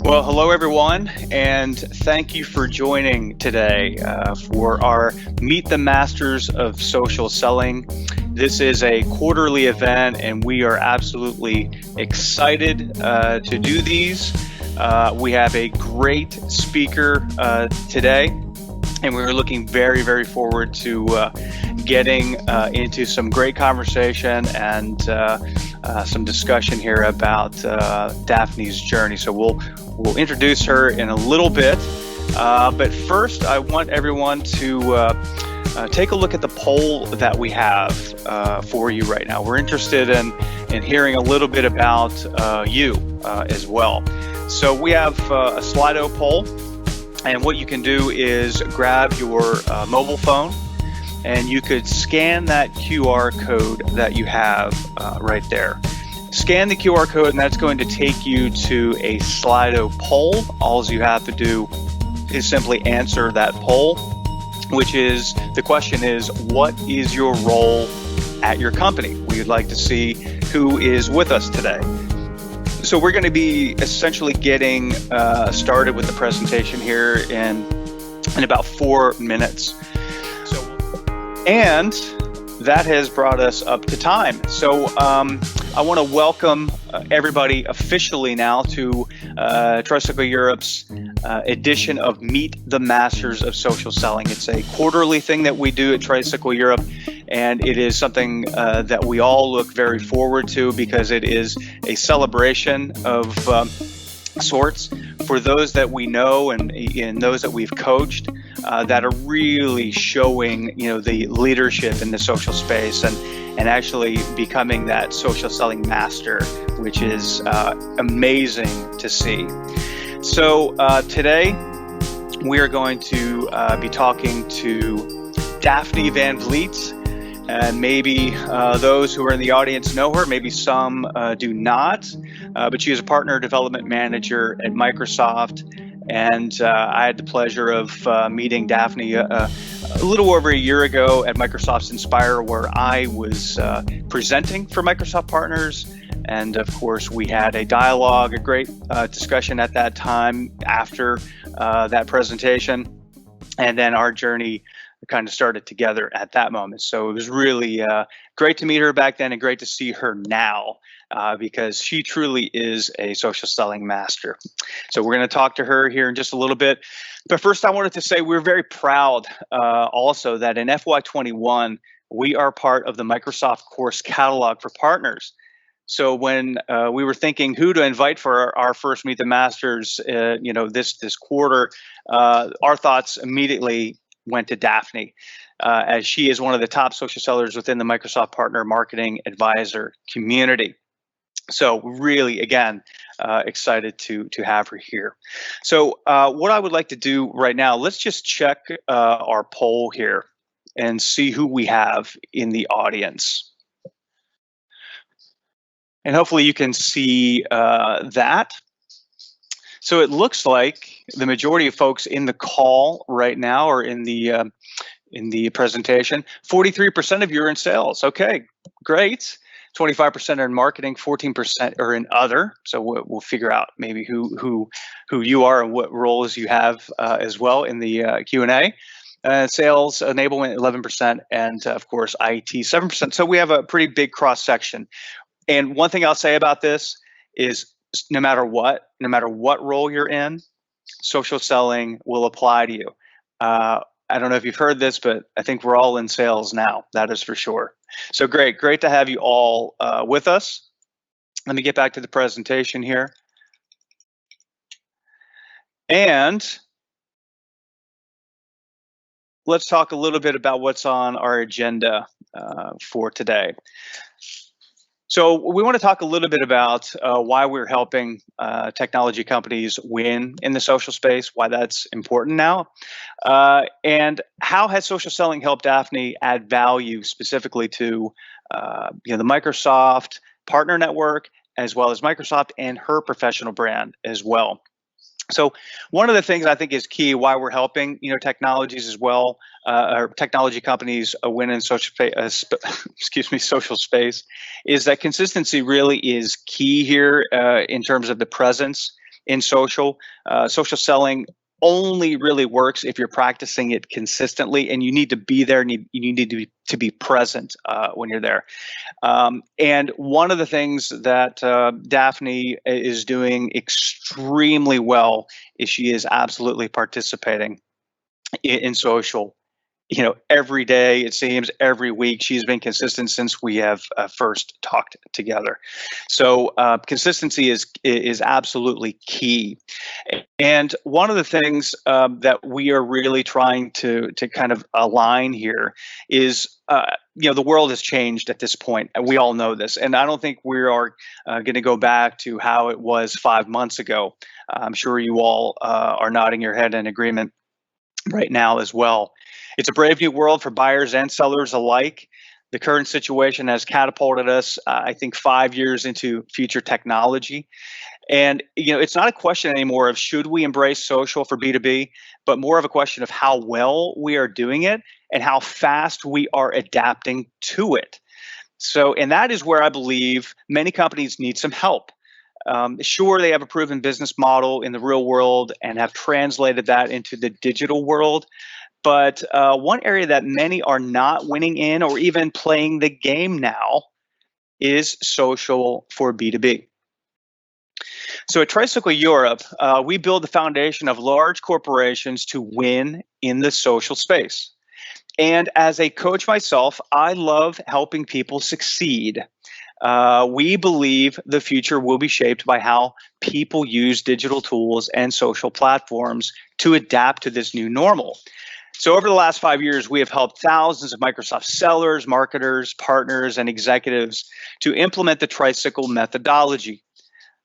Well, hello everyone, and thank you for joining today for our Meet the Masters of Social Selling. This is a quarterly event, and we are absolutely excited to do these. We have a great speaker today, and we're looking very, very forward to getting into some great conversation and some discussion here about Daphne's journey. So we'll introduce her in a little bit, but first I want everyone to take a look at the poll that we have for you right now. We're interested in hearing a little bit about you as well. So we have a Slido poll, and what you can do is grab your mobile phone, and you could scan that QR code that you have right there. Scan the QR code, and that's going to take you to a Slido poll. All you have to do is simply answer that poll, which is, the question is, what is your role at your company? We would like to see who is with us today. So we're going to be essentially getting started with the presentation here in about 4 minutes. And that has brought us up to time. So I want to welcome everybody officially now to Tricycle Europe's edition of Meet the Masters of Social Selling. It's a quarterly thing that we do at Tricycle Europe, and it is something that we all look very forward to because it is a celebration of sorts for those that we know and those that we've coached that are really showing, the leadership in the social space and actually becoming that social selling master, which is amazing to see. So today we are going to be talking to Daphne van Vliet. And maybe those who are in the audience know her, maybe some do not, but she is a partner development manager at Microsoft. And I had the pleasure of meeting Daphne a little over a year ago at Microsoft's Inspire, where I was presenting for Microsoft partners. And of course, we had a dialogue, a great discussion at that time after that presentation. And then our journey kind of started together at that moment. So it was really great to meet her back then and great to see her now because she truly is a social selling master. So we're going to talk to her here in just a little bit. But first, I wanted to say we're very proud also that in FY21, we are part of the Microsoft Course Catalog for Partners. So when we were thinking who to invite for our first Meet the Masters, this quarter, our thoughts immediately went to Daphne, as she is one of the top social sellers within the Microsoft Partner Marketing Advisor community. So really, again, excited to have her here. So what I would like to do right now, let's just check our poll here and see who we have in the audience. And hopefully you can see that. So it looks like the majority of folks in the call right now or in the presentation, 43% of you are in sales. Okay, great. 25% are in marketing, 14% are in other. So we'll figure out maybe who you are and what roles you have as well in the Q&A. Sales enablement 11%, and of course IT 7%. So we have a pretty big cross section. And one thing I'll say about this is, no matter what role you're in, social selling will apply to you. I don't know if you've heard this, but I think we're all in sales now. That is for sure. So great to have you all with us. Let me get back to the presentation here. And let's talk a little bit about what's on our agenda for today. So we want to talk a little bit about why we're helping technology companies win in the social space, why that's important now, and how has social selling helped Daphne add value specifically to the Microsoft Partner Network, as well as Microsoft and her professional brand as well. So one of the things I think is key why we're helping technologies as well, or technology companies win in social social space, is that consistency really is key here in terms of the presence in social. Social selling only really works if you're practicing it consistently, and you need to be there, and you need to be present when you're there. And one of the things that Daphne is doing extremely well is she is absolutely participating in social. Every day, it seems, every week. She's been consistent since we have first talked together. So consistency is absolutely key. And one of the things that we are really trying to kind of align here is, the world has changed at this point, and we all know this. And I don't think we are going to go back to how it was 5 months ago. I'm sure you all are nodding your head in agreement right now as well. It's a brave new world for buyers and sellers alike. The current situation has catapulted us, I think, 5 years into future technology. And it's not a question anymore of should we embrace social for B2B, but more of a question of how well we are doing it and how fast we are adapting to it. So, and that is where I believe many companies need some help. Sure, they have a proven business model in the real world and have translated that into the digital world. But one area that many are not winning in or even playing the game now is social for B2B. So at Tricycle Europe, we build the foundation of large corporations to win in the social space. And as a coach myself, I love helping people succeed. We believe the future will be shaped by how people use digital tools and social platforms to adapt to this new normal. So over the last 5 years, we have helped thousands of Microsoft sellers, marketers, partners, and executives to implement the Tricycle methodology.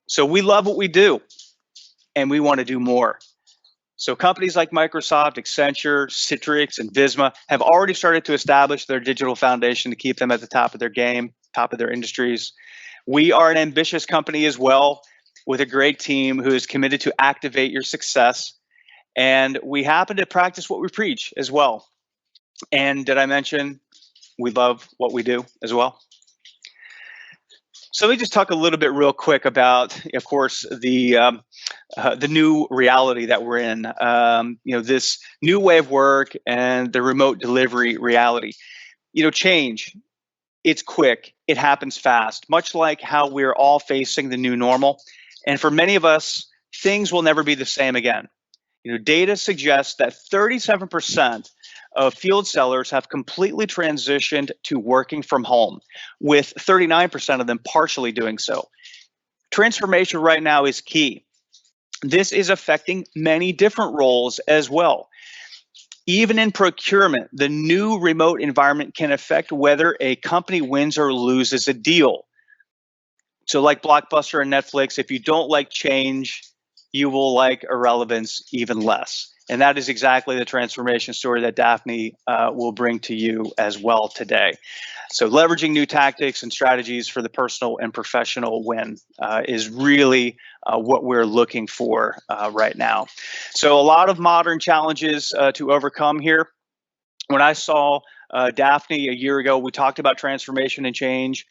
So we love what we do, and we want to do more. So companies like Microsoft, Accenture, Citrix, and Visma have already started to establish their digital foundation to keep them at the top of their game, top of their industries. We are an ambitious company as well, with a great team who is committed to activate your success. And we happen to practice what we preach as well. And did I mention we love what we do as well? So let me just talk a little bit real quick about, of course, the new reality that we're in. This new way of work and the remote delivery reality. Change. It's quick. It happens fast. Much like how we're all facing the new normal, and for many of us, things will never be the same again. Data suggests that 37% of field sellers have completely transitioned to working from home, with 39% of them partially doing so. Transformation right now is key. This is affecting many different roles as well. Even in procurement, the new remote environment can affect whether a company wins or loses a deal. So like Blockbuster and Netflix, if you don't like change, you will like irrelevance even less. And that is exactly the transformation story that Daphne will bring to you as well today. So leveraging new tactics and strategies for the personal and professional win is really what we're looking for right now. So a lot of modern challenges to overcome here. When I saw Daphne a year ago, we talked about transformation and change.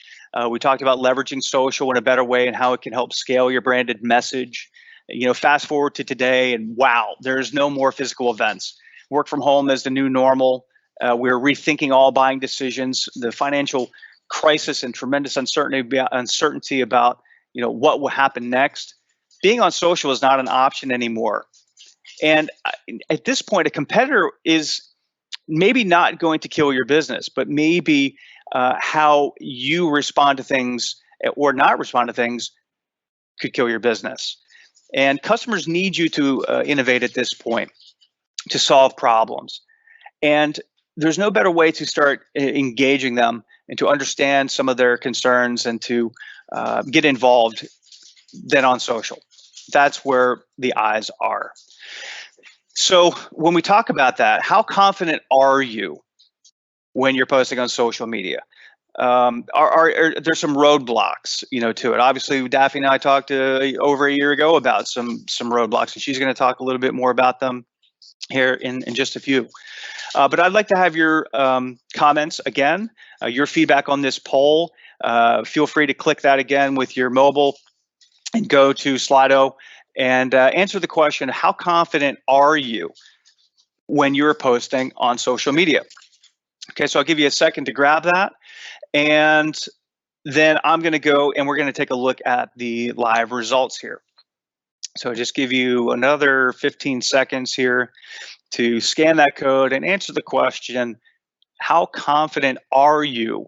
We talked about leveraging social in a better way and how it can help scale your branded message. Fast forward to today, and wow, there's no more physical events. Work from home is the new normal. We're rethinking all buying decisions. The financial crisis and tremendous uncertainty about what will happen next. Being on social is not an option anymore. And at this point, a competitor is maybe not going to kill your business, but maybe how you respond to things or not respond to things could kill your business. And customers need you to innovate at this point to solve problems. And there's no better way to start engaging them and to understand some of their concerns and to get involved than on social. That's where the eyes are. So when we talk about that, how confident are you when you're posting on social media? Are there some roadblocks, to it? Obviously, Daphne and I talked over a year ago about some roadblocks, and she's going to talk a little bit more about them here in just a few. But I'd like to have your comments again, your feedback on this poll. Feel free to click that again with your mobile and go to Slido and answer the question, how confident are you when you're posting on social media? Okay, so I'll give you a second to grab that. And then I'm going to go and we're going to take a look at the live results here. So I'll just give you another 15 seconds here to scan that code and answer the question, how confident are you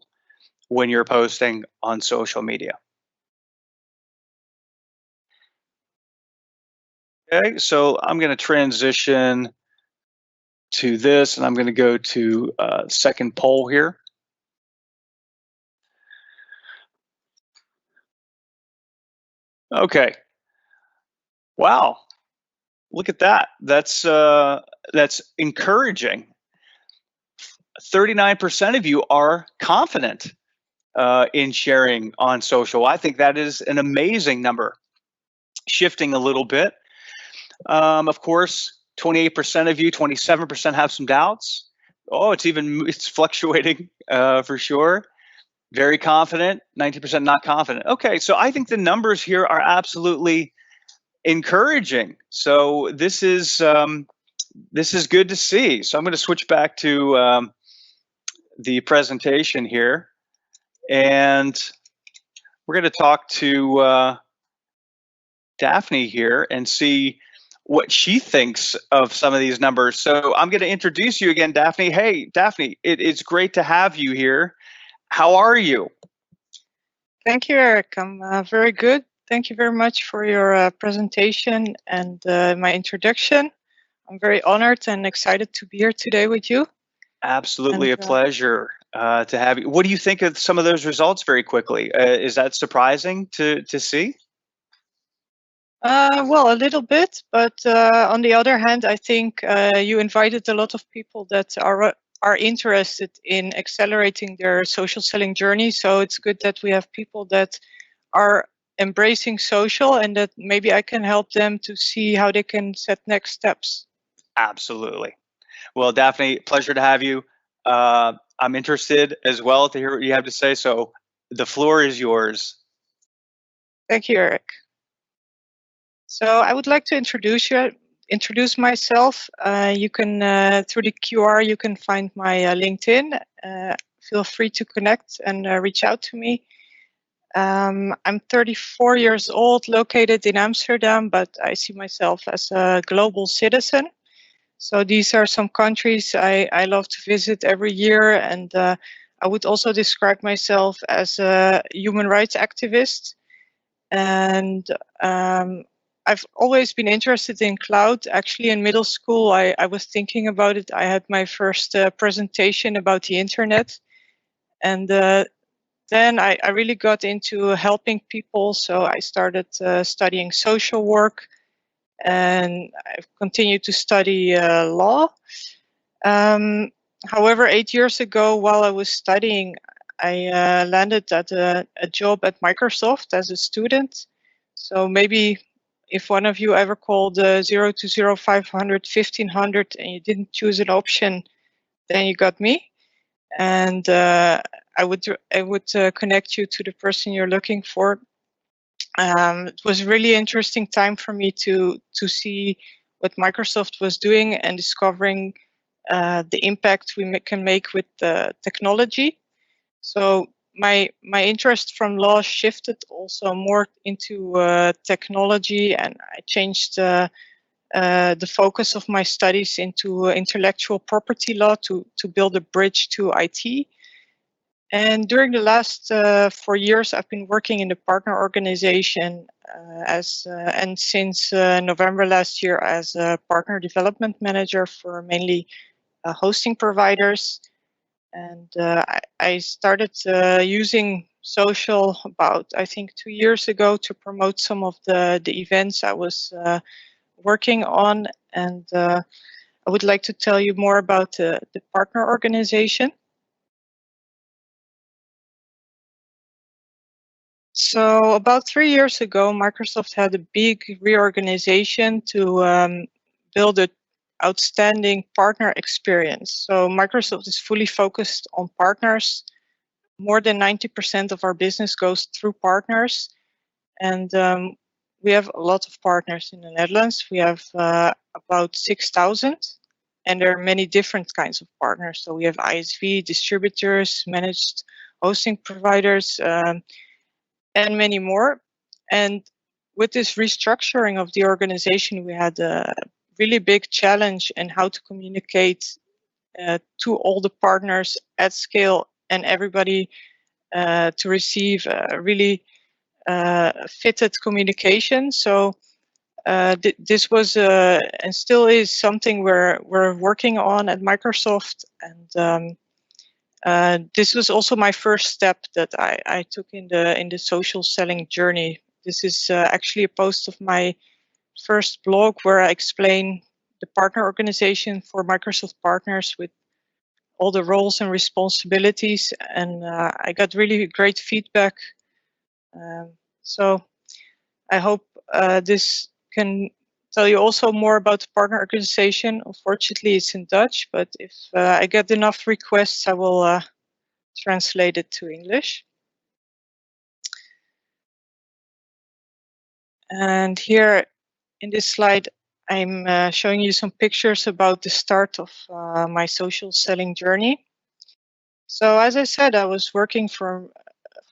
when you're posting on social media? Okay, so I'm going to transition to this and I'm going to go to second poll here. Okay. Wow. Look at that. That's encouraging. 39% of you are confident in sharing on social. I think that is an amazing number. Shifting a little bit. Of course, 28% of you, 27% have some doubts. Oh, it's fluctuating for sure. Very confident, 19% not confident. Okay, so I think the numbers here are absolutely encouraging. So this is good to see. So I'm going to switch back to the presentation here, and we're going to talk to Daphne here and see what she thinks of some of these numbers. So I'm going to introduce you again, Daphne. Hey, Daphne, it's great to have you here. How are you? Thank you, Eric. I'm very good. Thank you very much for your presentation and my introduction. I'm very honored and excited to be here today with you. Absolutely a pleasure to have you. What do you think of some of those results very quickly? Is that surprising to see? Well, a little bit, but on the other hand, I think you invited a lot of people that are interested in accelerating their social selling journey. So it's good that we have people that are embracing social and that maybe I can help them to see how they can set next steps. Absolutely. Well, Daphne, pleasure to have you. I'm interested as well to hear what you have to say. So the floor is yours. Thank you, Eric. So I would like to introduce myself. You can through the QR you can find my LinkedIn. Feel free to connect and reach out to me. I'm 34 years old, located in Amsterdam, but I see myself as a global citizen. So these are some countries I love to visit every year, and I would also describe myself as a human rights activist. And I've always been interested in cloud. Actually, in middle school, I was thinking about it. I had my first presentation about the internet. And then I really got into helping people. So I started studying social work, and I've continued to study law. However, 8 years ago, while I was studying, I landed at a job at Microsoft as a student. So maybe if one of you ever called 0 to 0, 500, 1500 and you didn't choose an option, then you got me. And I would connect you to the person you're looking for. It was a really interesting time for me to see what Microsoft was doing and discovering the impact we can make with the technology. So my interest from law shifted also more into technology, and I changed the focus of my studies into intellectual property law to build a bridge to IT. And during the last 4 years, I've been working in the partner organization and since November last year as a partner development manager for mainly hosting providers. And I started using social about, I think, 2 years ago to promote some of the events I was working on. And I would like to tell you more about the partner organization. So about 3 years ago, Microsoft had a big reorganization to build an outstanding partner experience. So Microsoft is fully focused on partners. More than 90% of our business goes through partners. And we have a lot of partners in the Netherlands. We have about 6,000, and there are many different kinds of partners. So we have ISV, distributors, managed hosting providers, and many more. And with this restructuring of the organization, we had a really big challenge in how to communicate to all the partners at scale and everybody to receive really fitted communication. So this was and still is something we're working on at Microsoft. And this was also my first step that I took in the social selling journey. This is actually a post of my first blog where I explain the partner organization for Microsoft partners with all the roles and responsibilities, and I got really great feedback. So I hope this can tell you also more about the partner organization. Unfortunately, it's in Dutch, but if I get enough requests, I will translate it to English. And here in this slide, I'm showing you some pictures about the start of my social selling journey. So as I said, I was working for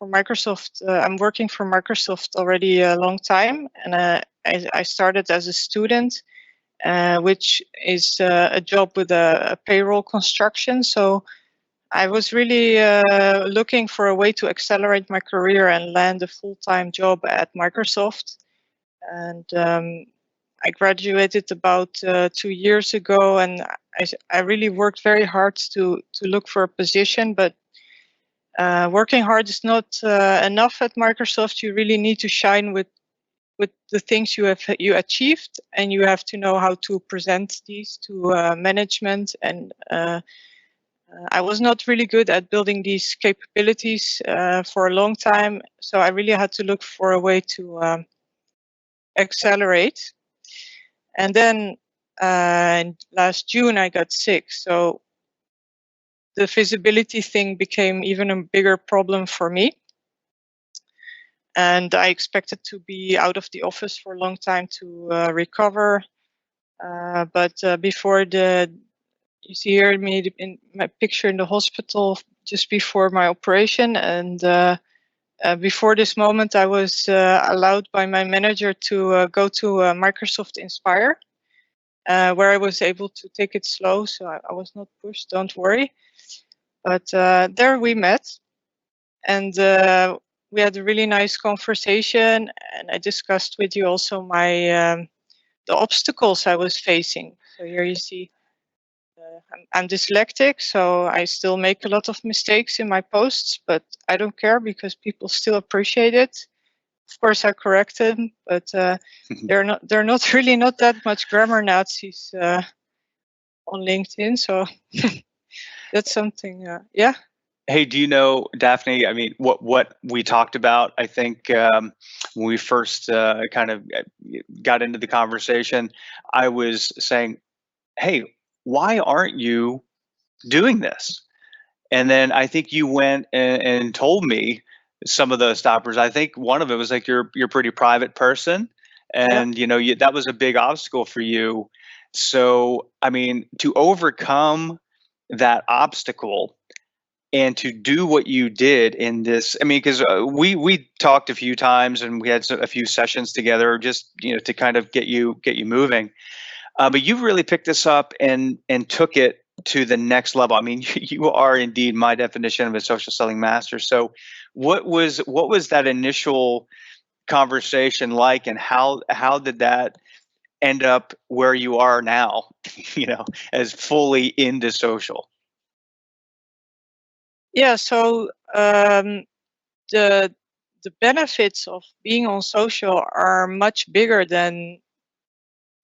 Microsoft. I'm working for Microsoft already a long time, and I started as a student, which is a job with a payroll construction. So I was really looking for a way to accelerate my career and land a full-time job at Microsoft. And I graduated about 2 years ago, and I really worked very hard to look for a position, but working hard is not enough at Microsoft. You really need to shine with the things you achieved, and you have to know how to present these to management. And I was not really good at building these capabilities for a long time, so I really had to look for a way to accelerate. And then last June I got sick, so the visibility thing became even a bigger problem for me. And I expected to be out of the office for a long time to recover. But before you see here me in my picture in the hospital just before my operation, and before this moment, I was allowed by my manager to go to Microsoft Inspire, where I was able to take it slow, so I was not pushed. Don't worry. But there we met, and we had a really nice conversation, and I discussed with you also my the obstacles I was facing. So here you see I'm dyslexic, so I still make a lot of mistakes in my posts, but I don't care because people still appreciate it. Of course, I correct them, but they're not really not that much grammar Nazis on LinkedIn, so that's something. Yeah. Hey, do you know, Daphne? I mean, what we talked about, I think when we first kind of got into the conversation, I was saying, hey, why aren't you doing this? And then I think you went and told me some of the stoppers. I think one of it was like you're a pretty private person, and that was a big obstacle for you. So I mean, to overcome that obstacle and to do what you did in this, I mean, because we talked a few times and we had a few sessions together, just to kind of get you moving. But you really picked this up and took it to the next level. I mean, you are indeed my definition of a social selling master. So, what was that initial conversation like, and how did that end up where you are now? As fully into social. Yeah. So the benefits of being on social are much bigger than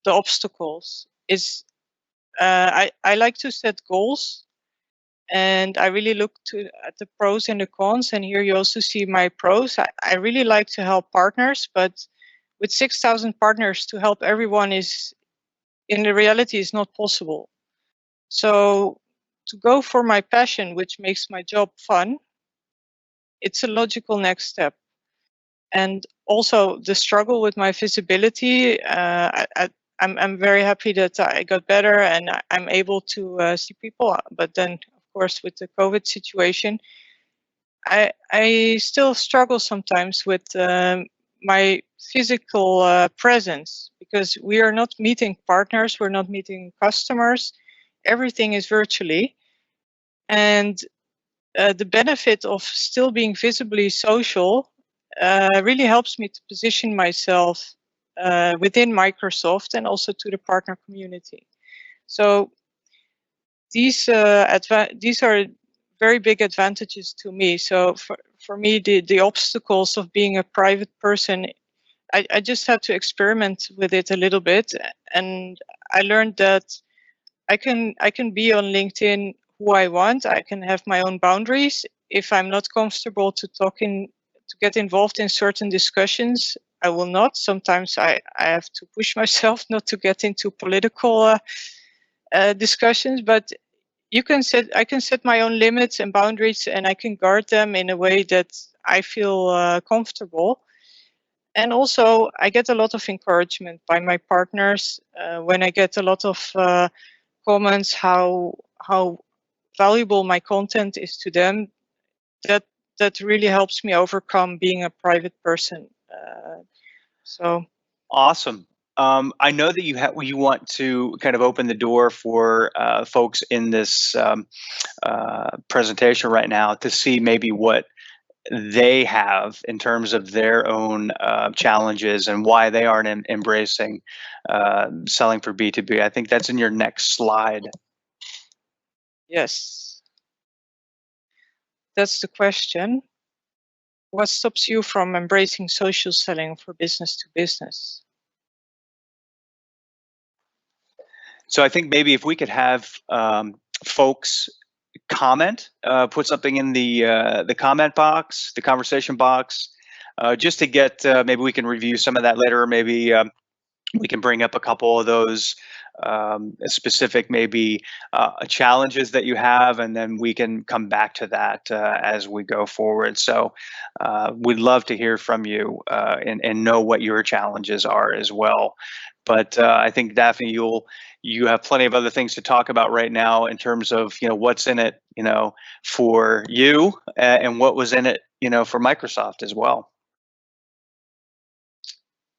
the obstacles. Is I like to set goals, and I really look at the pros and the cons. And here you also see my pros. I really like to help partners, but with 6,000 partners, to help everyone is in the reality is not possible. So to go for my passion, which makes my job fun, it's a logical next step. And also the struggle with my visibility. I'm very happy that I got better and I'm able to see people. But then, of course, with the COVID situation, I still struggle sometimes with my physical presence, because we are not meeting partners, we're not meeting customers, everything is virtually. And the benefit of still being visibly social really helps me to position myself within Microsoft and also to the partner community. So these are very big advantages to me. So for me, the obstacles of being a private person, I just had to experiment with it a little bit, and I learned that I can be on LinkedIn who I want. I can have my own boundaries. If I'm not comfortable to get involved in certain discussions, I will not. Sometimes I have to push myself not to get into political discussions, but I can set my own limits and boundaries, and I can guard them in a way that I feel comfortable. And also, I get a lot of encouragement by my partners when I get a lot of comments how valuable my content is to them. That really helps me overcome being a private person. So Awesome. I know that you want to kind of open the door for folks in this presentation right now to see maybe what they have in terms of their own challenges and why they aren't embracing selling for B2B. I think that's in your next slide. yes, that's the question. What stops you from embracing social selling for business to business? So I think maybe if we could have folks comment, put something in the comment box, the conversation box, just to get, maybe we can review some of that later, or maybe we can bring up a couple of those specific maybe challenges that you have, and then we can come back to that as we go forward. So we'd love to hear from you and know what your challenges are as well. But I think, Daphne, you have plenty of other things to talk about right now in terms of what's in it for you and what was in it for Microsoft as well.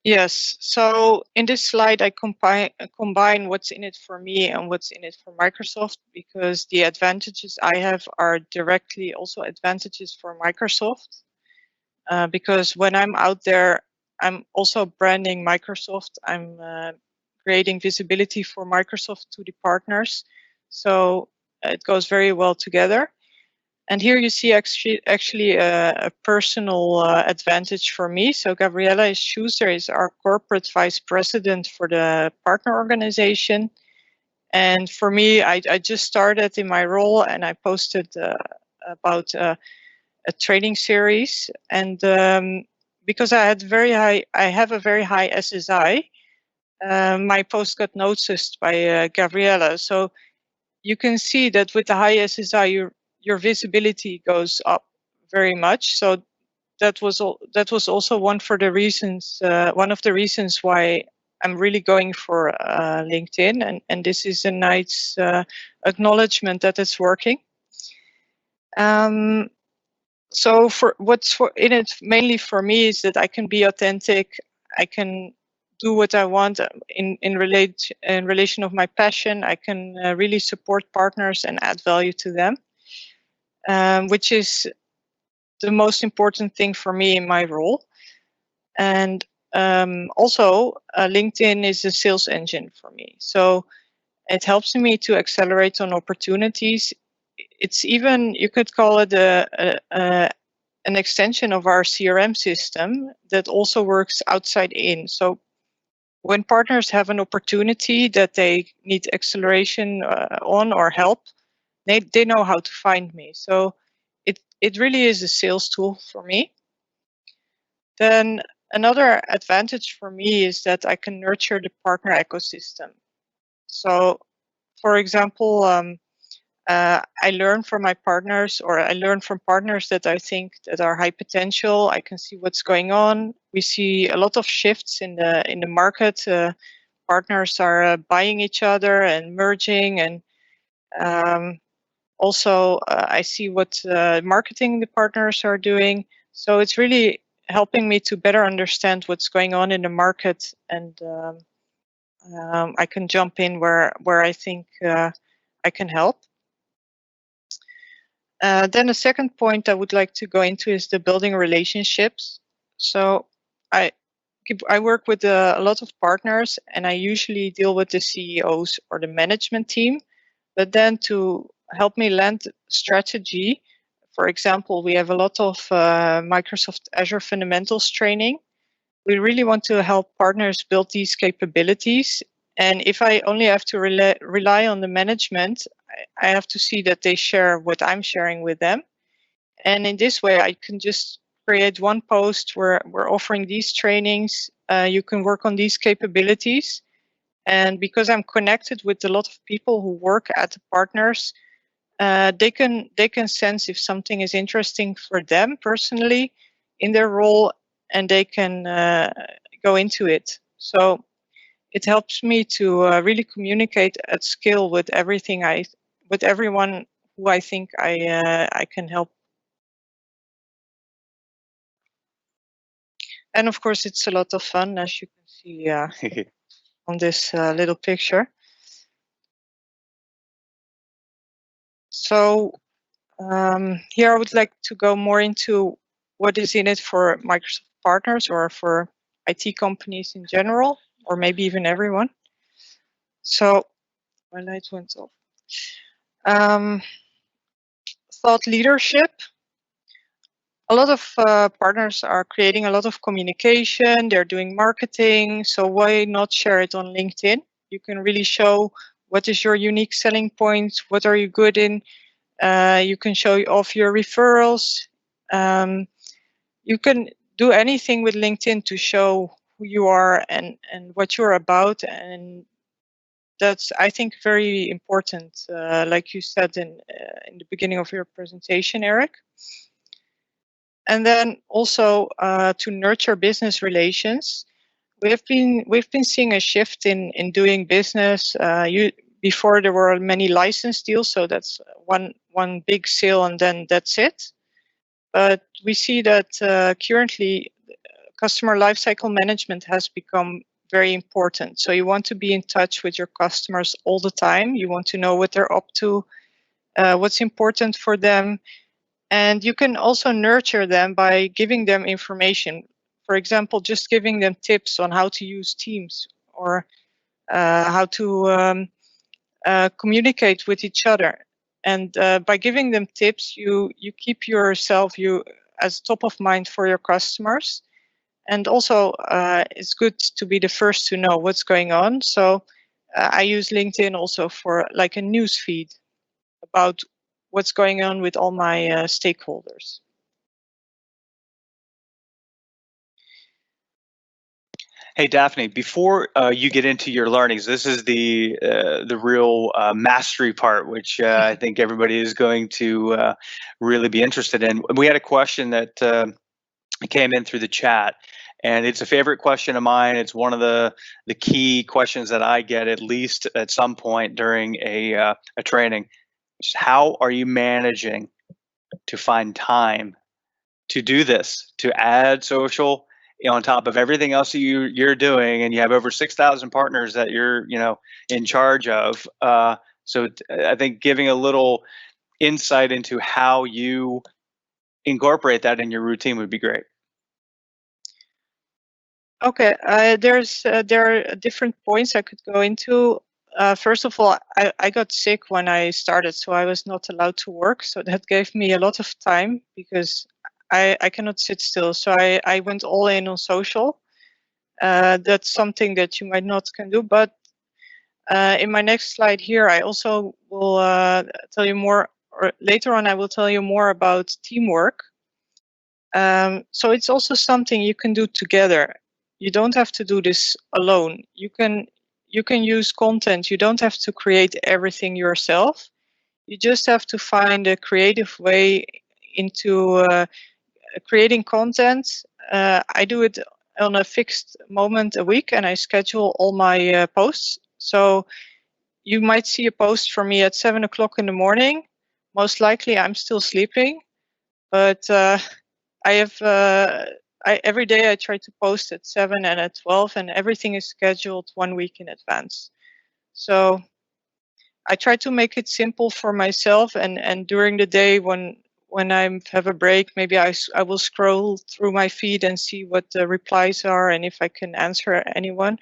Yes. So in this slide, I combine what's in it for me and what's in it for Microsoft, because the advantages I have are directly also advantages for Microsoft. Because when I'm out there, I'm also branding Microsoft. I'm creating visibility for Microsoft to the partners. So it goes very well together. And here you see actually a personal advantage for me. So Gabriella Schuster is our corporate vice president for the partner organization. And for me, I just started in my role, and I posted about a training series. And because I have a very high SSI, my post got noticed by Gabriella. So you can see that with the high SSI, your visibility goes up very much. So that was also one of the reasons why I'm really going for LinkedIn, and this is a nice acknowledgement that it's working. So for what's in it mainly for me is that I can be authentic. I can do what I want in relation of my passion. I can really support partners and add value to them, which is the most important thing for me in my role. And also, LinkedIn is a sales engine for me. So it helps me to accelerate on opportunities. It's even, you could call it an extension of our CRM system that also works outside in. So when partners have an opportunity that they need acceleration on or help, they know how to find me. So it really is a sales tool for me. Then another advantage for me is that I can nurture the partner ecosystem. So, for example, I learn from my partners, or I learn from partners that I think that are high potential. I can see what's going on. We see a lot of shifts in the market. Partners are buying each other and merging, and also I see what marketing the partners are doing. So it's really helping me to better understand what's going on in the market, and I can jump in where I think I can help. Then the second point I would like to go into is the building relationships. So I work with a lot of partners, and I usually deal with the CEOs or the management team. But then to help me land strategy, for example, we have a lot of Microsoft Azure fundamentals training. We really want to help partners build these capabilities. And if I only have to rely on the management, I have to see that they share what I'm sharing with them. And in this way, I can just create one post where we're offering these trainings. You can work on these capabilities. And because I'm connected with a lot of people who work at the partners, they can sense if something is interesting for them personally in their role, and they can go into it. So it helps me to really communicate at scale with everyone who I think I can help. And of course, it's a lot of fun, as you can see on this little picture. So here I would like to go more into what is in it for Microsoft partners or for IT companies in general, or maybe even everyone. So my light went off. Thought leadership. A lot of partners are creating a lot of communication. They're doing marketing. So why not share it on LinkedIn? You can really show what is your unique selling point. What are you good in? You can show off your referrals. You can do anything with LinkedIn to show who you are and what you're about. And that's, I think, very important, like you said in the beginning of your presentation, Eric. And then also to nurture business relations. We've been seeing a shift in doing business. Before there were many license deals, so that's one big sale and then that's it. But we see that currently customer lifecycle management has become very important. So you want to be in touch with your customers all the time. You want to know what they're up to, what's important for them. And you can also nurture them by giving them information. For example, just giving them tips on how to use Teams, or how to communicate with each other. And by giving them tips, you keep yourself as top of mind for your customers. And also, it's good to be the first to know what's going on. So I use LinkedIn also for like a news feed about what's going on with all my stakeholders. Hey Daphne, before you get into your learnings, this is the real mastery part, which I think everybody is going to really be interested in. We had a question that came in through the chat, and it's a favorite question of mine. It's one of the key questions that I get at least at some point during a training. Just how are you managing to find time to do this, to add social on top of everything else you're doing, and you have over 6,000 partners that you're in charge of. So I think giving a little insight into how you incorporate that in your routine would be great. Okay, there are different points I could go into. First of all, I got sick when I started, so I was not allowed to work. So that gave me a lot of time because I cannot sit still. So I went all in on social. That's something that you might not can do. But in my next slide here, I also will tell you more, or later on I will tell you more about teamwork. So it's also something you can do together. You don't have to do this alone. You can use content. You don't have to create everything yourself. You just have to find a creative way into creating content. I do it on a fixed moment a week, and I schedule all my posts. So you might see a post from me at 7 o'clock in the morning. Most likely I'm still sleeping, but I have every day I try to post at 7 and at 12, and everything is scheduled 1 week in advance. So I try to make it simple for myself, and during the day when I have a break, maybe I will scroll through my feed and see what the replies are and if I can answer anyone.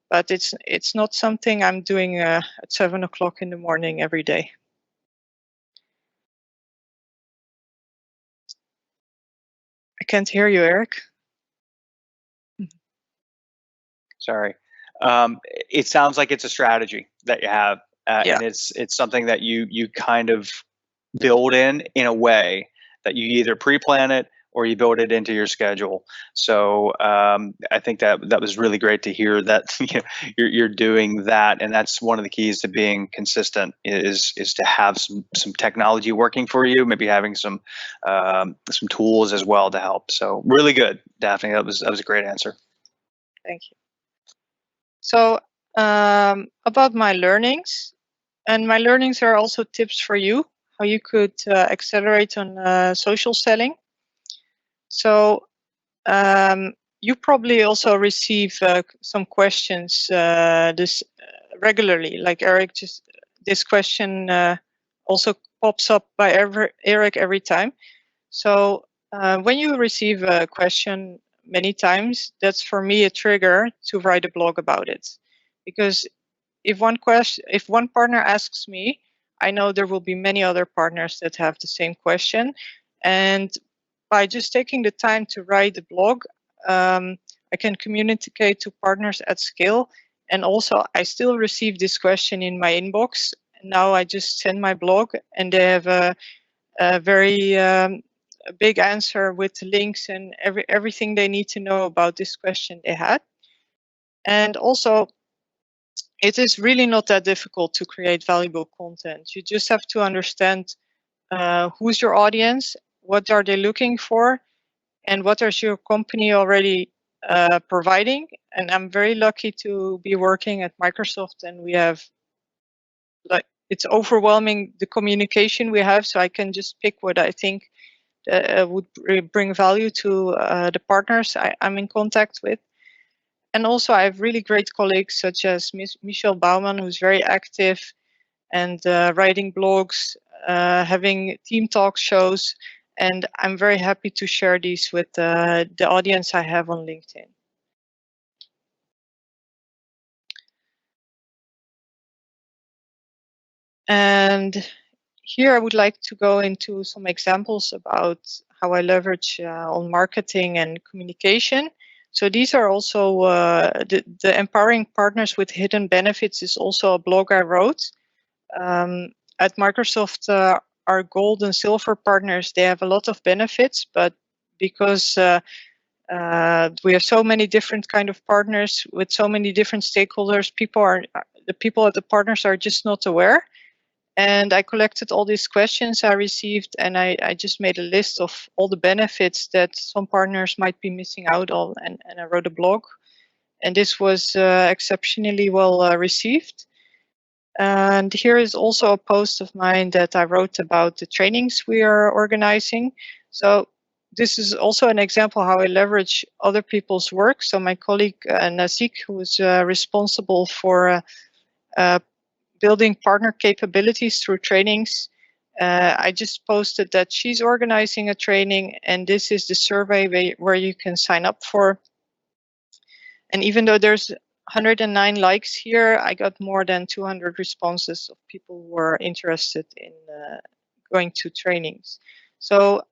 But it's not something I'm doing at 7 o'clock in the morning every day. I can't hear you, Eric. Sorry. It sounds like it's a strategy that you have, Yeah. and it's something that you kind of build in a way that you either pre-plan it or you build it into your schedule. So I think that was really great to hear that you're doing that, and that's one of the keys to being consistent is to have some technology working for you, maybe having some tools as well to help. So really good, Daphne. That was a great answer. Thank you. So about my learnings, and my learnings are also tips for you, how you could accelerate on social selling. So you probably also receive some questions this regularly, like Eric. Just this question also pops up by Eric every time. So when you receive a question many times, that's for me a trigger to write a blog about it, because if one partner asks me, I know there will be many other partners that have the same question, and by just taking the time to write the blog, I can communicate to partners at scale. And also, I still receive this question in my inbox. Now I just send my blog, and they have a very big answer with links and everything they need to know about this question they had. And also, it is really not that difficult to create valuable content. You just have to understand who's your audience, what are they looking for, and what is your company already providing. And I'm very lucky to be working at Microsoft, and we have it's overwhelming the communication we have, so I can just pick what I think would bring value to the partners I'm in contact with. And also I have really great colleagues such as Michelle Baumann, who's very active and writing blogs, having team talk shows, and I'm very happy to share these with the audience I have on LinkedIn. And here I would like to go into some examples about how I leverage on marketing and communication. So these are also the Empowering Partners with Hidden Benefits is also a blog I wrote. At Microsoft, our gold and silver partners, they have a lot of benefits, but because we have so many different kind of partners with so many different stakeholders, the people at the partners are just not aware. And I collected all these questions I received, and I just made a list of all the benefits that some partners might be missing out on, and I wrote a blog. And this was exceptionally well received. And here is also a post of mine that I wrote about the trainings we are organizing. So this is also an example how I leverage other people's work. So my colleague Nazik, who is responsible for building partner capabilities through trainings. I just posted that she's organizing a training, and this is the survey where you can sign up for. And even though there's 109 likes here, I got more than 200 responses of people who are interested in going to trainings. So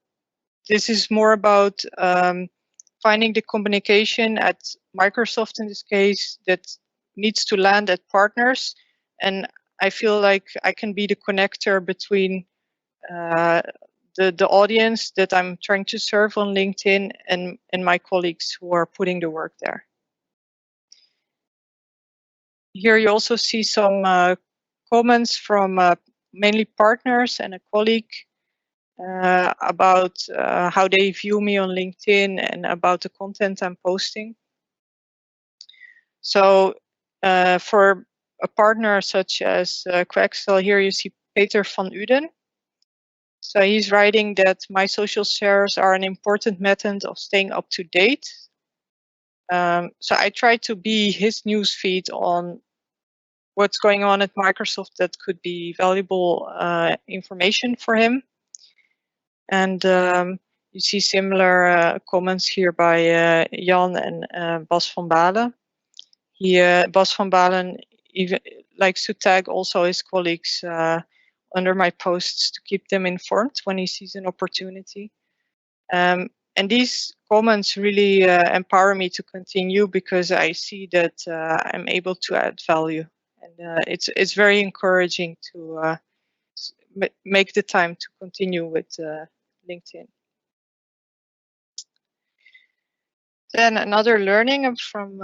this is more about finding the communication at Microsoft in this case that needs to land at partners, and I feel like I can be the connector between the audience that I'm trying to serve on LinkedIn and my colleagues who are putting the work there. Here you also see some comments from mainly partners and a colleague about how they view me on LinkedIn and about the content I'm posting. So for a partner such as Quaxel, here you see Peter van Uden. So he's writing that my social shares are an important method of staying up to date. So I try to be his newsfeed on what's going on at Microsoft that could be valuable information for him. And you see similar comments here by Jan and Bas van Balen. Bas van Balen even likes to tag also his colleagues under my posts to keep them informed when he sees an opportunity. And these comments really empower me to continue because I see that I'm able to add value. And it's very encouraging to make the time to continue with LinkedIn. Then another learning from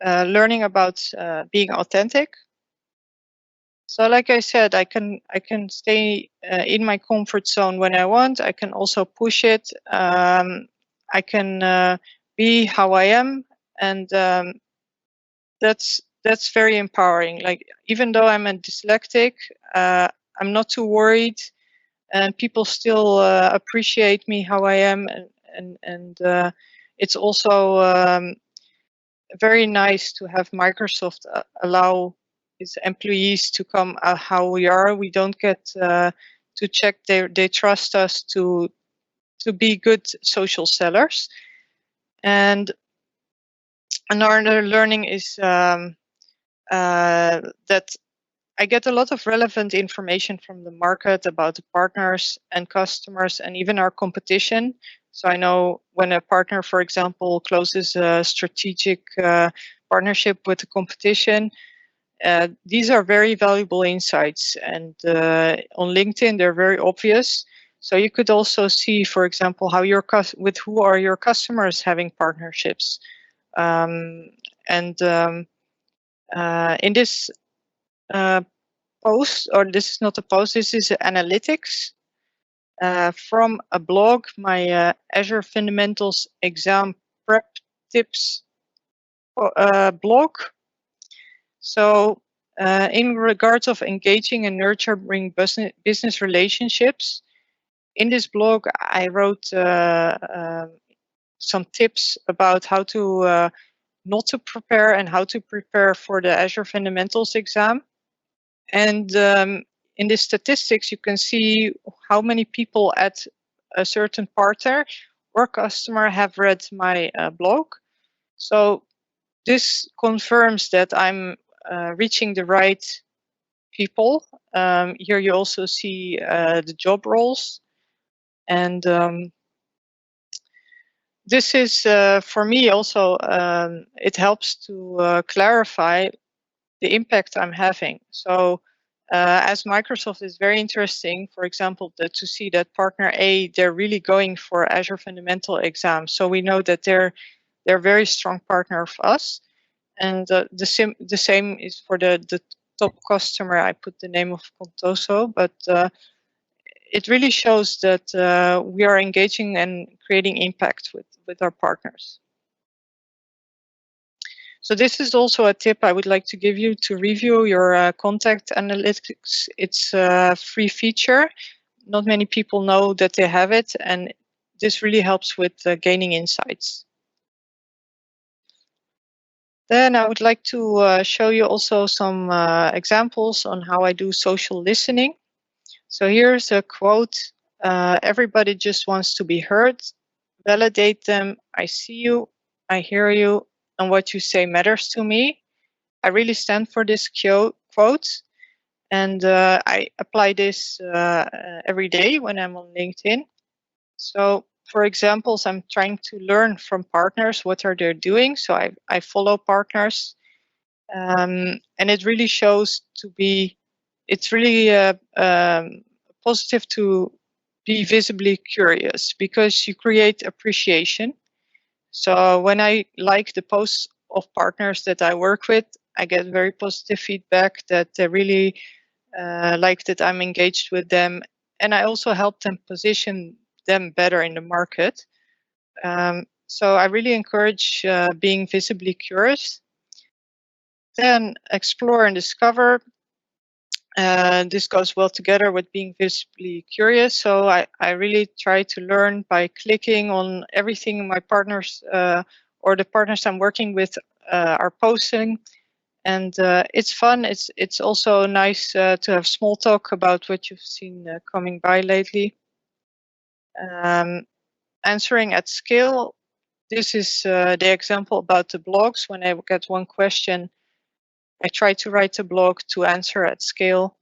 learning about being authentic. So like I said, I can stay in my comfort zone when I want. I can also push it. I can be how I am, and that's very empowering. Like even though I'm a dyslexic, I'm not too worried, and people still appreciate me how I am, and it's also very nice to have Microsoft allow its employees to come how we are. We don't get to check. They trust us to be good social sellers. And another learning is that I get a lot of relevant information from the market about the partners and customers and even our competition. So I know when a partner, for example, closes a strategic partnership with the competition, these are very valuable insights. And on LinkedIn, they're very obvious. So you could also see, for example, how with who are your customers having partnerships. In this post, or this is not a post, this is analytics from a blog, my Azure Fundamentals exam prep tips blog. So in regards of engaging and nurturing business relationships, in this blog I wrote some tips about how to not to prepare and how to prepare for the Azure Fundamentals exam. And in the statistics, you can see how many people at a certain partner or customer have read my blog. So this confirms that I'm reaching the right people. Here you also see the job roles. And this is, for me also, it helps to clarify the impact I'm having. So as Microsoft is very interesting, for example, to see that partner A, they're really going for Azure Fundamental exam. So we know that they're a very strong partner of us. And the same is for the top customer. I put the name of Contoso, but it really shows that we are engaging and creating impact with our partners. So this is also a tip I would like to give you to review your contact analytics. It's a free feature. Not many people know that they have it, and this really helps with gaining insights. Then I would like to show you also some examples on how I do social listening. So here's a quote. Everybody just wants to be heard. Validate them. I see you. I hear you. And what you say matters to me. I really stand for this quote. And I apply this every day when I'm on LinkedIn. So for examples, I'm trying to learn from partners what are they doing. So I follow partners. And it really shows to be, it's really positive to be visibly curious because you create appreciation. So when I like the posts of partners that I work with, I get very positive feedback that they really like that I'm engaged with them, and I also help them position them better in the market. So I really encourage being visibly curious. Then explore and discover. This goes well together with being visibly curious. So I really try to learn by clicking on everything my partners or the partners I'm working with are posting. And it's fun. It's also nice to have small talk about what you've seen coming by lately. Answering at scale. This is the example about the blogs. When I get one question, I try to write a blog to answer at scale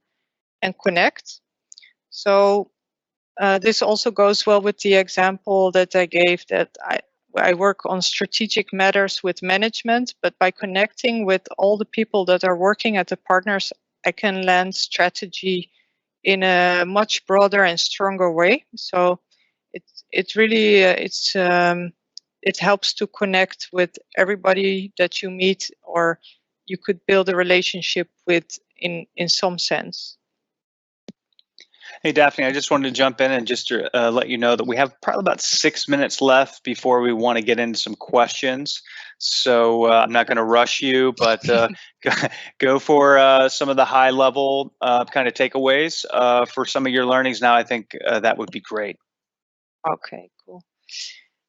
and connect. So this also goes well with the example that I gave, that I work on strategic matters with management, but by connecting with all the people that are working at the partners, I can land strategy in a much broader and stronger way. So it really it helps to connect with everybody that you meet, or you could build a relationship with in some sense. Hey, Daphne, I just wanted to jump in and just to let you know that we have probably about 6 minutes left before we want to get into some questions. So I'm not going to rush you, but go for some of the high level kind of takeaways for some of your learnings now. I think that would be great. Okay, cool.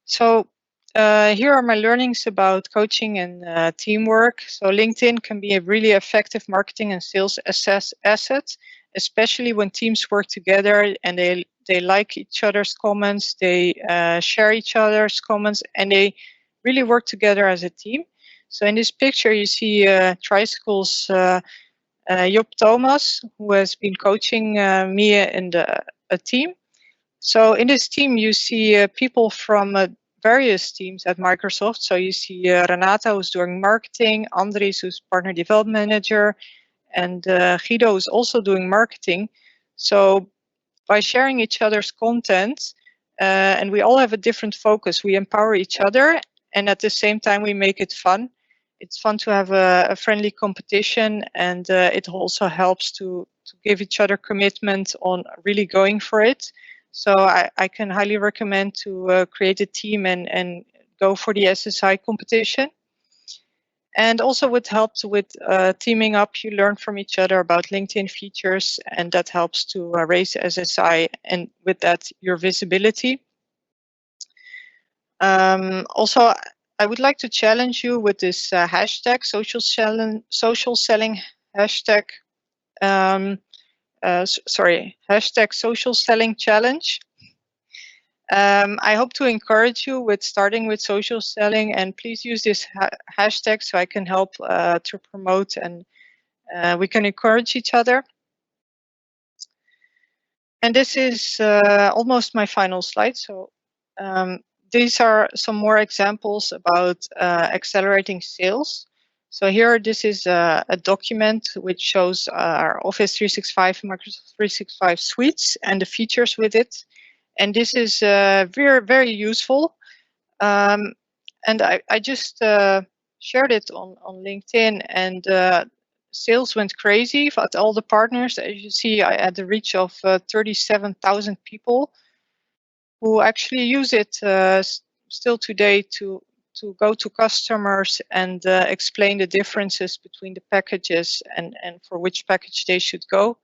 So here are my learnings about coaching and teamwork. So LinkedIn can be a really effective marketing and sales asset, especially when teams work together and they like each other's comments, they share each other's comments, and they really work together as a team. So in this picture, you see Tricycle's Job Thomas, who has been coaching me and a team. So in this team, you see people from various teams at Microsoft. So you see Renata, who's doing marketing, Andres, who's partner development manager, and Guido is also doing marketing. So by sharing each other's content, and we all have a different focus, we empower each other, and at the same time we make it fun. It's fun to have a friendly competition, and it also helps to give each other commitment on really going for it. So I can highly recommend to create a team and go for the SSI competition. And also with helped with teaming up, you learn from each other about LinkedIn features, and that helps to raise SSI, and with that, your visibility. Also, I would like to challenge you with this hashtag, social selling hashtag. Hashtag social selling challenge. I hope to encourage you with starting with social selling, and please use this hashtag so I can help to promote, and we can encourage each other. And this is almost my final slide. So these are some more examples about accelerating sales. So here, this is a document which shows our Office 365, Microsoft 365 suites and the features with it. And this is very, very useful. And I just shared it on LinkedIn, and sales went crazy at all the partners. As you see, I had a reach of 37,000 people who actually use it still today to go to customers and explain the differences between the packages and for which package they should go.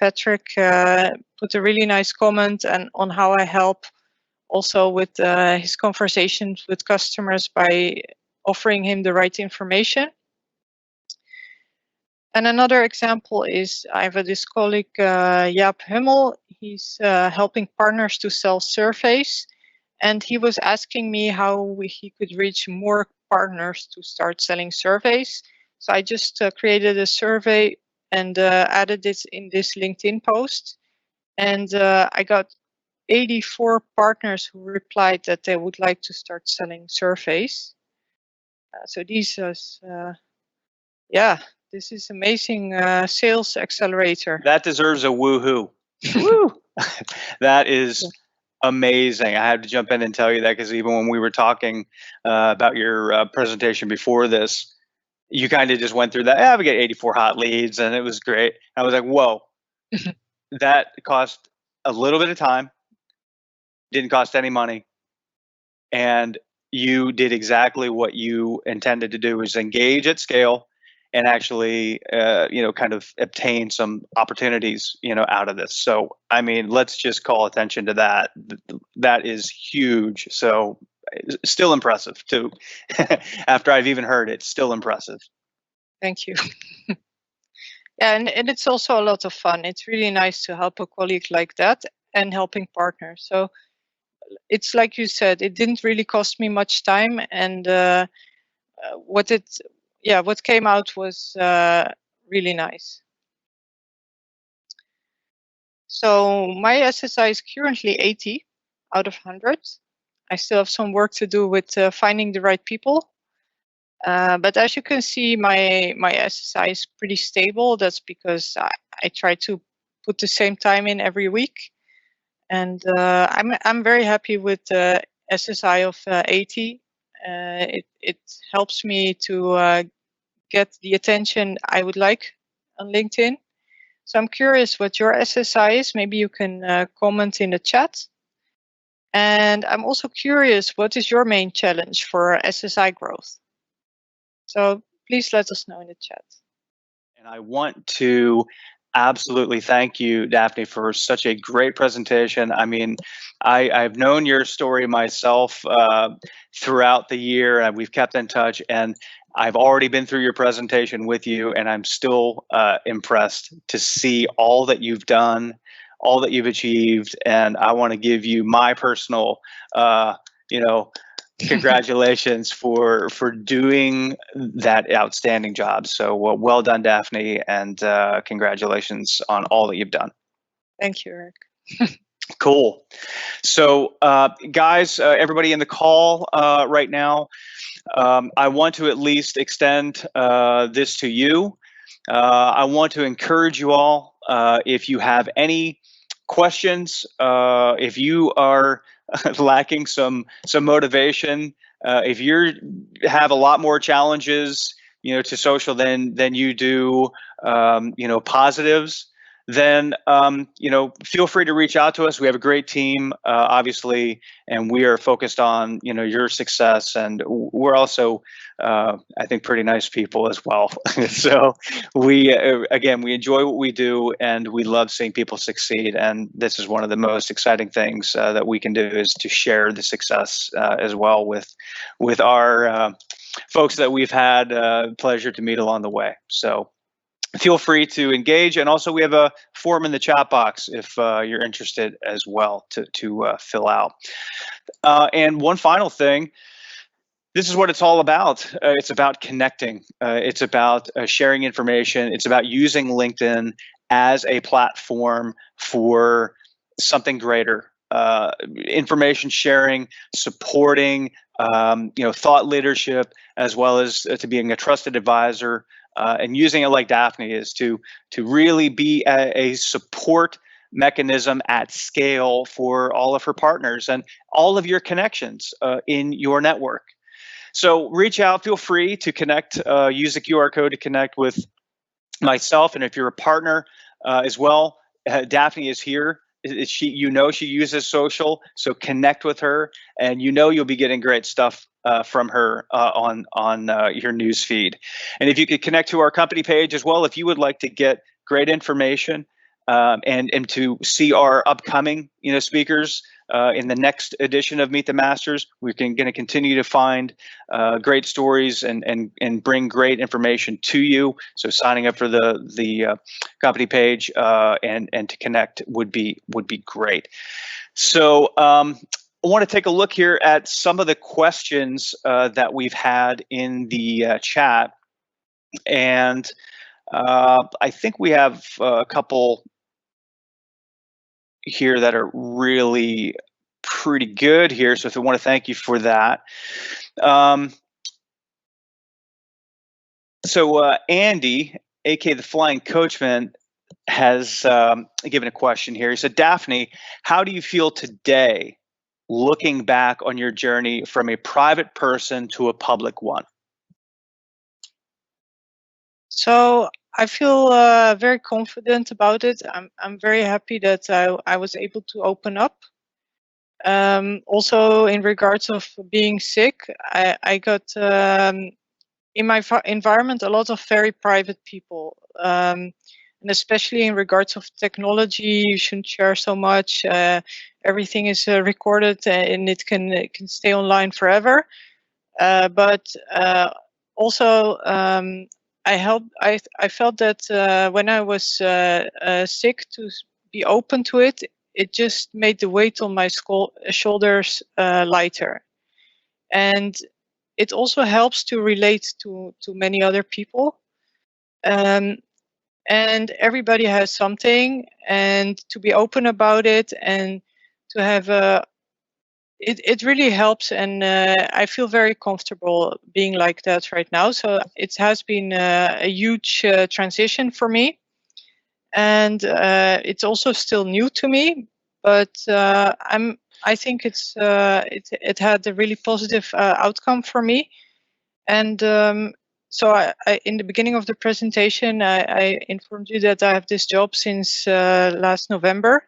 Patrick put a really nice comment on how I help also with his conversations with customers by offering him the right information. And another example is I have this colleague, Jaap Hummel. He's helping partners to sell surveys. And he was asking me how he could reach more partners to start selling surveys. So I just created a survey and added it in this LinkedIn post. And I got 84 partners who replied that they would like to start selling surveys. So these is, this is amazing sales accelerator. That deserves a woohoo. Woo! That is amazing. I had to jump in and tell you that, because even when we were talking about your presentation before this, you kind of just went through that. Yeah, we get 84 hot leads, and it was great. I was like, whoa, that cost a little bit of time, didn't cost any money, and you did exactly what you intended to do: is engage at scale and actually, kind of obtain some opportunities, out of this. So, I mean, let's just call attention to that. That is huge. So, still impressive too. After I've even heard it, still impressive. Thank you. Yeah, and it's also a lot of fun. It's really nice to help a colleague like that and helping partners. So it's like you said, it didn't really cost me much time, and what it, yeah, what came out was really nice. So my SSI is currently 80 out of 100. I still have some work to do with finding the right people. But as you can see, my SSI is pretty stable. That's because I try to put the same time in every week, and I'm very happy with the SSI of 80. It helps me to get the attention I would like on LinkedIn. So I'm curious what your SSI is. Maybe you can comment in the chat. And I'm also curious, what is your main challenge for SSI growth? So please let us know in the chat. And I want to absolutely thank you, Daphne, for such a great presentation. I mean, I've known your story myself throughout the year, and we've kept in touch. And I've already been through your presentation with you, and I'm still impressed to see all that you've done, all that you've achieved. And I want to give you my personal, you know, congratulations for doing that outstanding job. So well done, Daphne, and congratulations on all that you've done. Thank you, Eric. Cool. So guys, everybody in the call right now, I want to at least extend this to you. I want to encourage you all, if you have any questions, if you are lacking some motivation, if you have a lot more challenges, to social than you do, positives, then feel free to reach out to us. We have a great team, obviously, and we are focused on your success, and we're also I think pretty nice people as well. So we again, we enjoy what we do, and we love seeing people succeed, and this is one of the most exciting things that we can do, is to share the success as well with our folks that we've had pleasure to meet along the way. So feel free to engage, and also we have a form in the chat box if you're interested as well to fill out. And one final thing, this is what it's all about. It's about connecting. It's about sharing information. It's about using LinkedIn as a platform for something greater. Information sharing, supporting, thought leadership, as well as to being a trusted advisor, and using it like Daphne is to really be a support mechanism at scale for all of her partners and all of your connections in your network. So reach out, feel free to connect, use the QR code to connect with myself. And if you're a partner as well, Daphne is here. She uses social, so connect with her, and you'll be getting great stuff from her on your news feed. And if you could connect to our company page as well, if you would like to get great information and to see our upcoming speakers in the next edition of Meet the Masters, we're going to continue to find great stories and bring great information to you. So signing up for the company page and to connect would be great. So I want to take a look here at some of the questions that we've had in the chat, and I think we have a couple here that are really pretty good here. So if I want to thank you for that. So Andy, aka the Flying Coachman, has given a question here. He said, Daphne, how do you feel today looking back on your journey from a private person to a public one? So I feel very confident about it. I'm very happy that I was able to open up. Also, in regards of being sick, I got in my environment a lot of very private people, and especially in regards of technology, you shouldn't share so much. Everything is recorded and it can stay online forever. But also, I felt that when I was sick, to be open to it, it just made the weight on my shoulders lighter, and it also helps to relate to many other people. Um, and everybody has something, and to be open about it, and to have a it really helps, and I feel very comfortable being like that right now. So it has been a huge transition for me, and it's also still new to me. But I think it had a really positive outcome for me, and so in the beginning of the presentation, I informed you that I have this job since last November.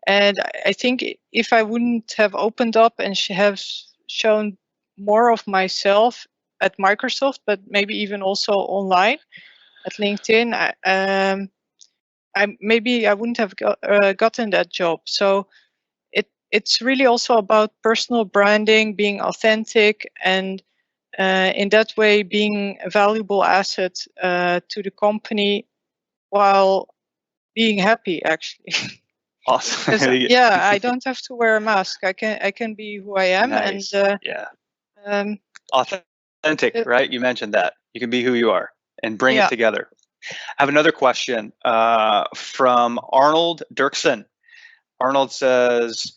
And I think if I wouldn't have opened up and have shown more of myself at Microsoft, but maybe even also online at LinkedIn, maybe I wouldn't have gotten that job. So it's really also about personal branding, being authentic, and in that way being a valuable asset to the company while being happy, actually. Awesome. Because yeah, I don't have to wear a mask. I can be who I am, Nice. and Yeah. um, Authentic, right? You mentioned that. You can be who you are and bring yeah. it together. I have another question from Arnold Dirksen. Arnold says,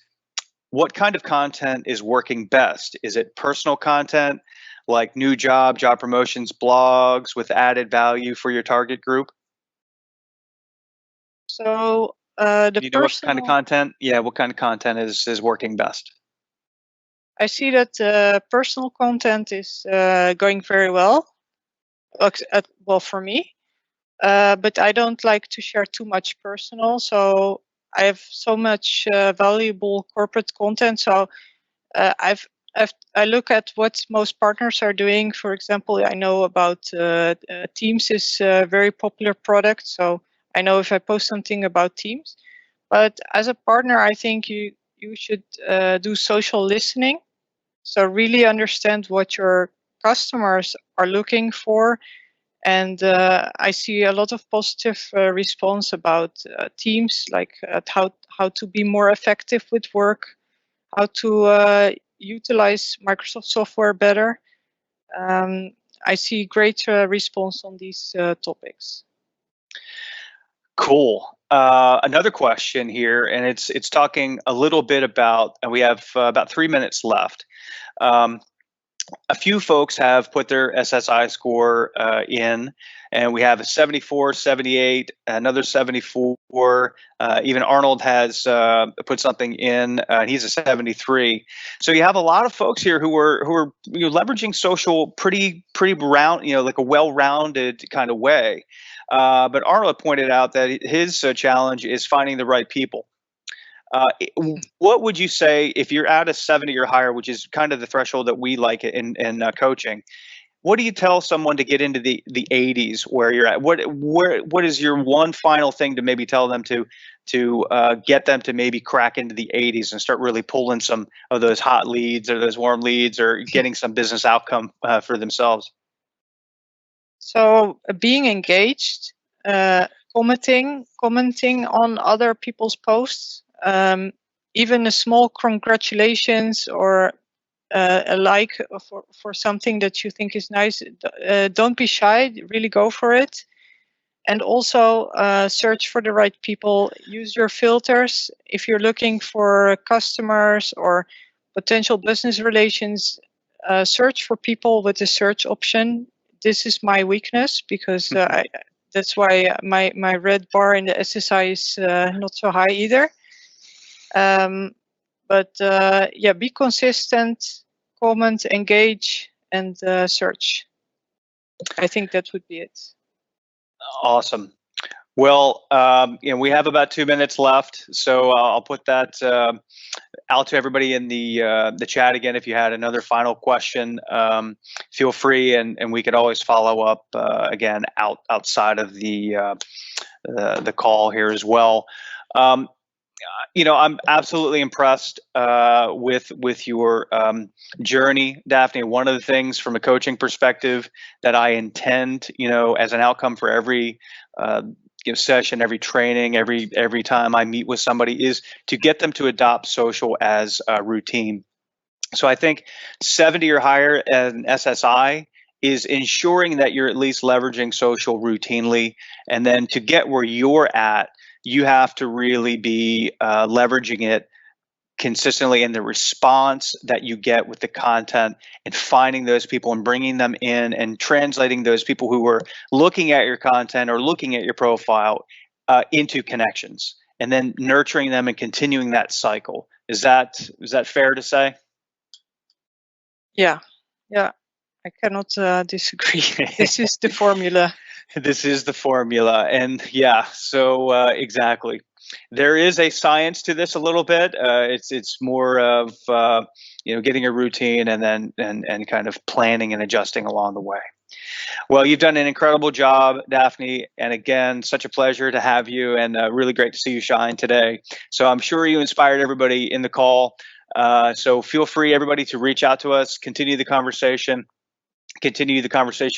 what kind of content is working best? Is it personal content like new job promotions, blogs with added value for your target group? So the You know what kind of personal, content? Yeah, what kind of content is working best? I see that personal content is going very well. Well, for me, but I don't like to share too much personal. So I have so much valuable corporate content. So I look at what most partners are doing. For example, I know about Teams is a very popular product, so I know if I post something about Teams. But as a partner, I think you should do social listening. So really understand what your customers are looking for, and I see a lot of positive response about Teams, like how to be more effective with work, how to utilize Microsoft software better. Um, I see great response on these topics. Cool. Another question here, and it's talking a little bit about, and we have about 3 minutes left. Um, a few folks have put their SSI score in, and we have a 74, 78, another 74. Even Arnold has put something in. He's a 73. So you have a lot of folks here who are leveraging social pretty round, like a well-rounded kind of way. But Arnold pointed out that his challenge is finding the right people. What would you say if you're at a 70 or higher, which is kind of the threshold that we like in coaching? What do you tell someone to get into the 80s where you're at? What is your one final thing to maybe tell them to get them to maybe crack into the 80s and start really pulling some of those hot leads or those warm leads or getting some business outcome for themselves? So being engaged, commenting on other people's posts, even a small congratulations or a like for something that you think is nice. Don't be shy. Really go for it. And also search for the right people. Use your filters. If you're looking for customers or potential business relations, search for people with the search option. This is my weakness because that's why my red bar in the SSI is not so high either. But yeah, be consistent, comment, engage, and search. I think that would be it. Awesome. Well, we have about 2 minutes left, so I'll put that out to everybody in the chat again. If you had another final question, feel free, and we could always follow up again outside of the call here as well. I'm absolutely impressed with your journey, Daphne. One of the things from a coaching perspective that I intend, as an outcome for every session, every training, every time I meet with somebody, is to get them to adopt social as a routine. So I think 70 or higher as an SSI is ensuring that you're at least leveraging social routinely, and then to get where you're at, you have to really be leveraging it consistently in the response that you get with the content, and finding those people and bringing them in and translating those people who are looking at your content or looking at your profile into connections, and then nurturing them and continuing that cycle. Is that fair to say? Yeah, I cannot disagree. This is the formula. This is the formula, and so exactly. There is a science to this a little bit. It's more of getting a routine, and then and kind of planning and adjusting along the way. Well, you've done an incredible job, Daphne, and again, such a pleasure to have you, and really great to see you shine today. So I'm sure you inspired everybody in the call. So feel free, everybody, to reach out to us, continue the conversation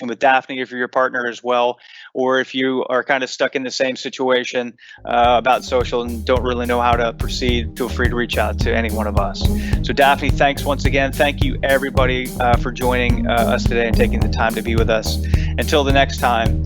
with Daphne if you're your partner as well, or if you are kind of stuck in the same situation about social and don't really know how to proceed, feel free to reach out to any one of us. So Daphne, thanks once again. Thank you everybody for joining us today and taking the time to be with us. Until the next time,